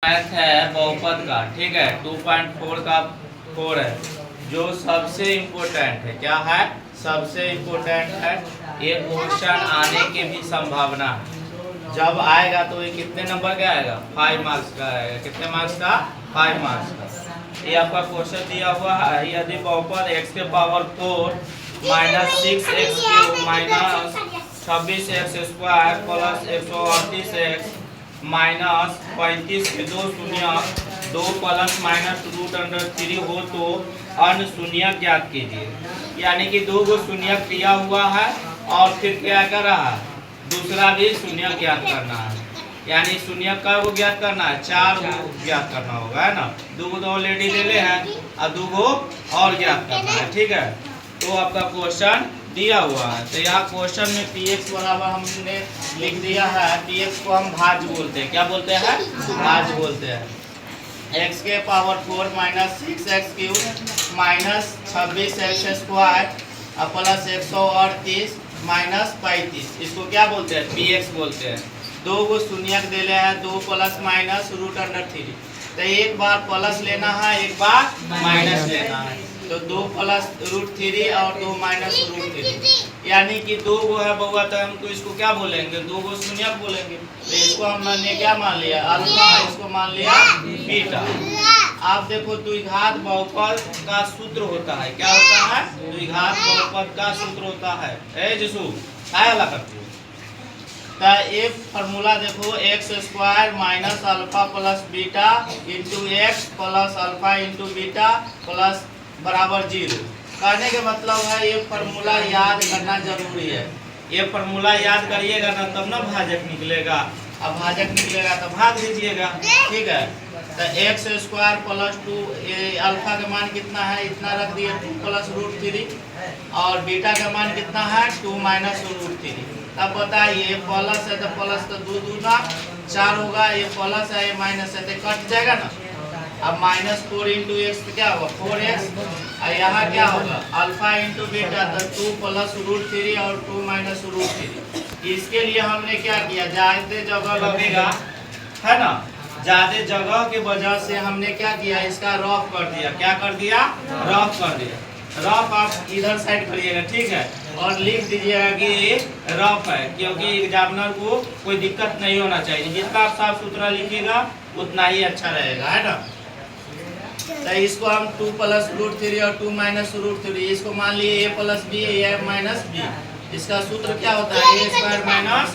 Math है बहुपद का, ठीक है। 2.4 का 4 है जो सबसे इम्पोर्टेंट है। क्या है? सबसे इम्पोर्टेंट है। ये क्वेश्चन आने की भी संभावना है। जब आएगा तो ये कितने नंबर का आएगा? 5 मार्क्स का आएगा। कितने मार्क्स का? 5 मार्क्स का। ये आपका क्वेश्चन दिया हुआ है, यदि बहुपद x के power 4 minus 6x cube minus 26x² plus 138x minus 35 के दो शून्य 2 प्लस माइनस रूट अंडर 3 हो तो अन्य शून्य ज्ञात कीजिए। यानी कि दो गो शून्य दिया हुआ है और फिर क्या कर रहा है? दूसरा भी शून्य ज्ञात करना है। यानी शून्य का वो ज्ञात करना है, 4 को ज्ञात करना होगा, है ना। दो गो तो ऑलरेडी ले ले हैं और दो गो और ज्ञात करना है, ठीक है। तो आपका क्वेश्चन दिया हुआ है। तो यहाँ क्वेश्चन में px बराबर हमने लिख दिया है। px को हम भाज्य बोलते हैं। क्या बोलते हैं? भाज्य बोलते हैं। x के power 4 minus 6x cube minus 26x² plus 138 minus 35, इसको क्या बोलते हैं? px बोलते हैं। दो गो शून्यक दे ले है, 2 प्लस माइनस रूट अंडर 3। तो एक बार प्लस लेना है, एक बार माइनस लेना है। तो 2 प्लस रूट 3 और 2 माइनस रूट 3, यानी कि दो गो है बउआ, तो हमको इसको क्या बोलेंगे? दो गो शून्यक बोलेंगे। तो इसको हमने क्या मान लिया? अल्फा। इसको मान लिया बीटा। आप देखो द्विघात बहुपद का सूत्र होता है। क्या होता है? द्विघात बहुपद का सूत्र होता है। ए जिसु आया ला करती हो। तो एक फार्मूला देखो, x² minus alpha plus beta into x plus alpha into beta plus बराबर 0। कहने के मतलब है ये फार्मूला याद करना जरूरी है। ये फार्मूला याद करिएगा ना, तब ना भाजक निकलेगा। अब भाजक निकलेगा तो भाग दीजिएगा, ठीक है। तो x² प्लस 2, अल्फा का मान कितना है? इतना रख दिए, 2 प्लस रूट 3, और बीटा का मान कितना है? 2 माइनस रूट 3। तब बताइए, प्लस है तो प्लस तो 2 दूना 4 होगा, ये प्लस है ये माइनस है तो कट जाएगा ना। अब माइनस 4 इंटू एक्स तो क्या होगा? 4x। और यहाँ क्या होगा? अल्फा इंटू बीटा, तो 2 प्लस रूट 3 और 2 माइनस रूट 3। इसके लिए हमने क्या किया? ज्यादा जगह लगेगा, है ना। ज्यादा जगह के वजह से हमने क्या किया? इसका रफ कर दिया। क्या कर दिया? रफ कर दिया। रफ आप इधर साइड करिएगा, ठीक है, और लिख दीजिएगा कि रफ है, क्योंकि एग्जामिनर को कोई दिक्कत नहीं होना चाहिए। जितना आप साफ सुथरा लिखिएगा उतना ही अच्छा रहेगा, है ना। तो इसको हम 2 प्लस रूट 3 और 2 माइनस रूट 3, इसको मान लिए a प्लस बी या माइनस बी। इसका सूत्र क्या होता है? a² minus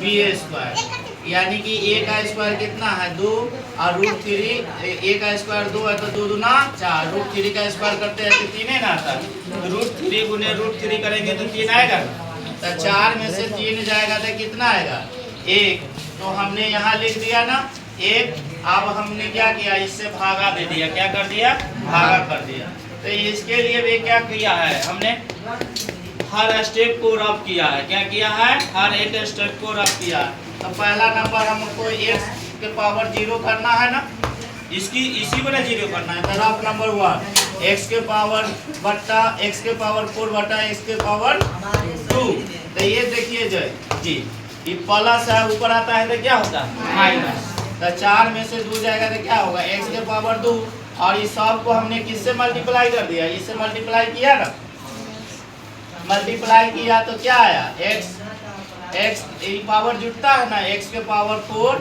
b²। यानी कि a का स्क्वायर कितना है? 2, और रूट 3, a का स्क्वायर 2 है तो 2 दूना 4। रूट 3 का स्क्वायर करते हैं तो 3 है ना आता। तो रूट 3 गुने रूट 3 करेंगे तो 3 आएगा। तो 4 में से 3 जाएगा तो कितना आएगा? 1। तो हमने यहाँ लिख दिया ना 1। अब हमने क्या किया? इससे भागा दे दिया। क्या कर दिया? भागा कर दिया। तो इसके लिए भी क्या किया है हमने? हर स्टेप को रफ किया है। क्या किया है? हर एक स्टेप को रफ किया है। तो पहला नंबर हमको x के पावर 0 करना है ना, इसी को ना 0 करना है। तो रफ नंबर 1 x के पावर बट्टा x के पावर 4 बट्टा x के पावर 2। तो ये देखिए जी, ये प्लस है, ऊपर आता है तो क्या होता है? माइनस। तो 4 में से 2 जाएगा तो क्या होगा? x के पावर 2। और इस सब को हमने किससे मल्टीप्लाई कर दिया? इससे मल्टीप्लाई किया ना। मल्टीप्लाई किया तो क्या आया? x पावर जुटता है ना, x के पावर 4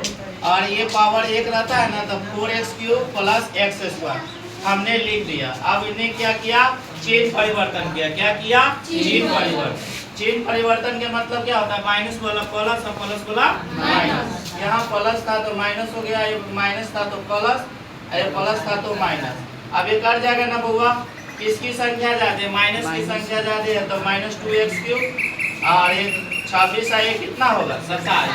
और ये पावर 1 रहता है ना, तो 4x क्यूब प्लस x² हमने लिख दिया। अब इन्हें क्या किया? चिन्ह परिवर्तन किया। क्या किया? चिन्ह परिवर्तन। चिन्ह परिवर्तन के मतलब क्या होता है? माइनस वाला प्लस और प्लस वाला माइनस। यहाँ प्लस था तो माइनस हो गया, ये माइनस था तो प्लस, ये प्लस था तो माइनस। अब ये कट जाएगा ना बउआ। किसकी संख्या ज्यादा है? माइनस की संख्या ज्यादा है तो माइनस 2x क्यूब, और ये 26 है, ये कितना होगा? 27,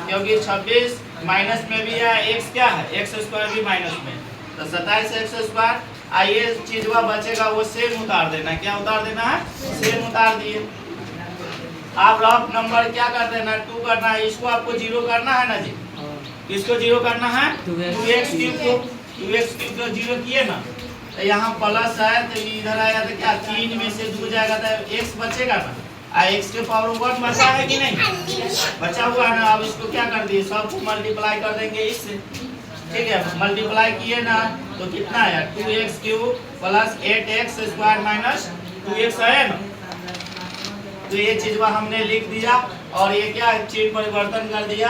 क्योंकि 26 माइनस में भी है, x क्या है? x² भी माइनस में, तो 27x²। आइए चीजवा बचेगा वो सेम उतार देना। क्या उतार देना है? सेम उतार दिए। आप रफ नंबर क्या कर देना? 2 करना है। इसको आपको 0 करना है ना जी। किसको 0 करना है? 2x क्यूब को। 2x क्यूब को 0 किए ना, तो यहाँ प्लस है तो इधर आएगा तो क्या? 3 में से 2 जाएगा तो x बचेगा ना। x के पावर 1 बचा है कि नहीं? बचा हुआ है ना। अब इसको क्या कर दिए? सबको मल्टीप्लाई कर देंगे इससे। ठीक है, मल्टीप्लाई किए ना तो कितना आया 2x cube plus 8x square minus 2x आया ना। तो ये चीज हमने लिख दिया और ये क्या चिन्ह परिवर्तन कर दिया,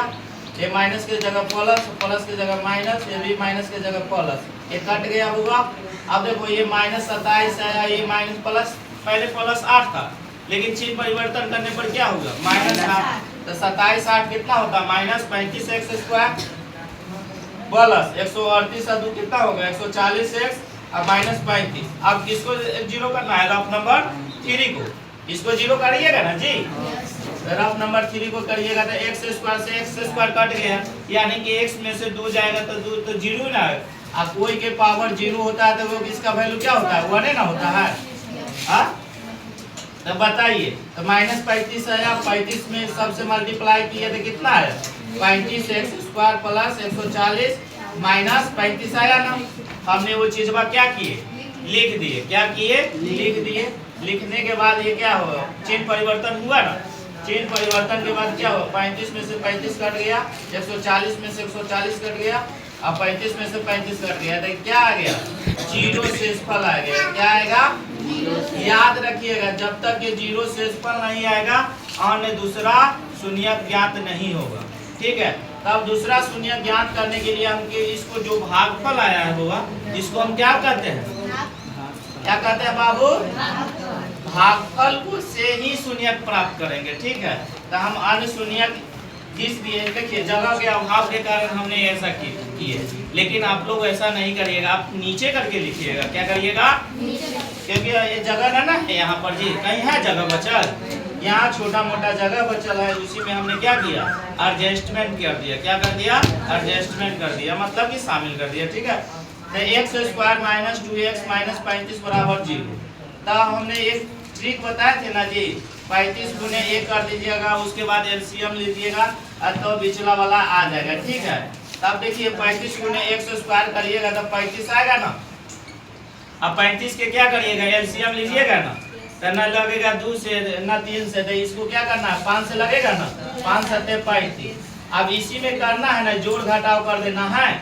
ये माइनस के जगह प्लस, प्लस के जगह माइनस, ये भी माइनस के जगह प्लस, ये कट गया होगा। अब देखो ये माइनस 27 आया, ये माइनस प्लस, पहले प्लस 8 था लेकिन चिन्ह परिवर्तन करने पर क्या होगा माइनस 8, तो 27 8 कितना होता है माइनस 35x स्क्वायर प्लस 138 और 2 कितना होगा 140x और माइनस 35। अब किसको जीरो करना है, रफ नंबर 3 को, इसको जीरो करिएगा ना जी, रफ नंबर 3 को करिएगा तो x स्क्वायर से x स्क्वायर कट गया, यानी कि x में से 2 जाएगा तो 2 तो जीरो ना है। अब कोई के पावर जीरो होता है तो वो किसका वैल्यू क्या होता है 1 ना होता है। हाँ तो बताइए, तो माइनस 35 आया, 35 में सबसे मल्टीप्लाई किए तो कितना आया 35x स्क्वायर प्लस 140 माइनस 35 आया ना। हमने वो चीज क्या किए लिख दिए, क्या किए लिख दिए। लिखने के बाद ये क्या होगा चिन्ह परिवर्तन हुआ ना, चिन्ह परिवर्तन के बाद क्या हुआ 35 में से 35 कट गया, 140 में से 140 कट गया, अब 35 में से 35 कट गया तो क्या आ गया जीरो शेषफल आ गया। क्या आएगा याद रखिएगा, जब तक ये जीरो शेषफल नहीं आएगा अन्य दूसरा शून्य ज्ञात नहीं होगा। ठीक है, तब दूसरा शून्य ज्ञात करने के लिए हम इसको जो भागफल आया है होगा इसको हम क्या कहते हैं, क्या कहते हैं बाबू, भागफल को से ही शून्य प्राप्त करेंगे। ठीक है, तो हम अन्य शून्य जिस दिए, देखिए जगह के अभाव के कारण हमने ऐसा किए, लेकिन आप लोग ऐसा नहीं करिएगा, आप नीचे करके लिखिएगा। क्या करिएगा, क्योंकि ये जगह ना है यहाँ पर जी, कहीं है जगह बचल, यहाँ छोटा मोटा जगह बचल है, उसी में हमने क्या किया एडजस्टमेंट कर दिया। क्या कर दिया एडजस्टमेंट कर दिया, मतलब कि शामिल कर दिया। ठीक है, तो x square minus 2x minus 35 बराबर 0। तो हमने एक ट्रिक बताए थे ना जी, 35 गुने 1 कर दीजिएगा, उसके बाद एलसीएम लीजिएगा तो पिछला वाला आ जाएगा। ठीक है, तब देखिए 35 गुने x स्क्वायर करिएगा तो 35 आएगा ना। अब 35 के क्या करिएगा एलसीएम लीजिएगा ना, तो न लगेगा 2 से न 3 से, तो इसको क्या करना है 5 से लगेगा ना, 5 7 35। अब इसी में करना है ना, जोड़ घटाव कर देना है।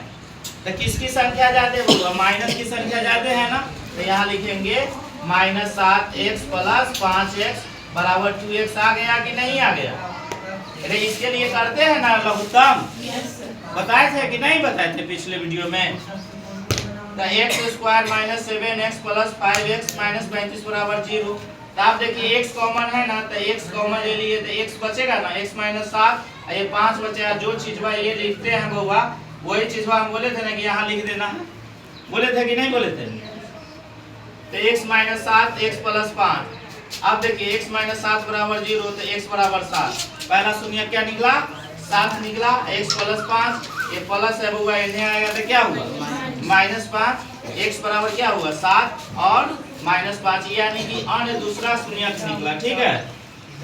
तो किसकी संख्या ज्यादा होगा, माइनस की संख्या ज्यादा है ना, तो यहाँ लिखेंगे माइनस 7x प्लस 5x बराबर 2x आ गया कि नहीं आ गया। अरे इसके लिए करते हैं ना लघुत्तम, बताए थे कि नहीं बताए थे पिछले वीडियो में। तो x square minus 7x plus 5x minus 35 बराबर 0। तो आप देखिए x कॉमन है ना, तो x कॉमन ले लिए तो x बचेगा ना, x माइनस 7, ये 5 बचेगा। जो चीज ये लिखते हैं बउआ वही चीज हम बोले थे ना कि यहाँ लिख देना है, बोले थे कि नहीं बोले थे। तो x माइनस 7 x प्लस 5। अब देखिए x माइनस 7 बराबर 0, तो x बराबर 7, पहला शून्य क्या निकला 7 निकला, x प्लस 5, ये प्लस है बउआ इन्हें आएगा तो क्या हुआ माइनस 5, x बराबर क्या हुआ 7 और माइनस 5, यानी कि अन्य दूसरा शून्य निकला। ठीक है,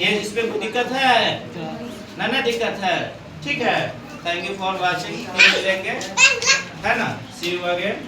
ये इस पे कोई दिक्कत है ना दिक्कत है। ठीक है, थैंक यू फॉर वॉचिंग, मिलेंगे है ना, सी यू अगेन।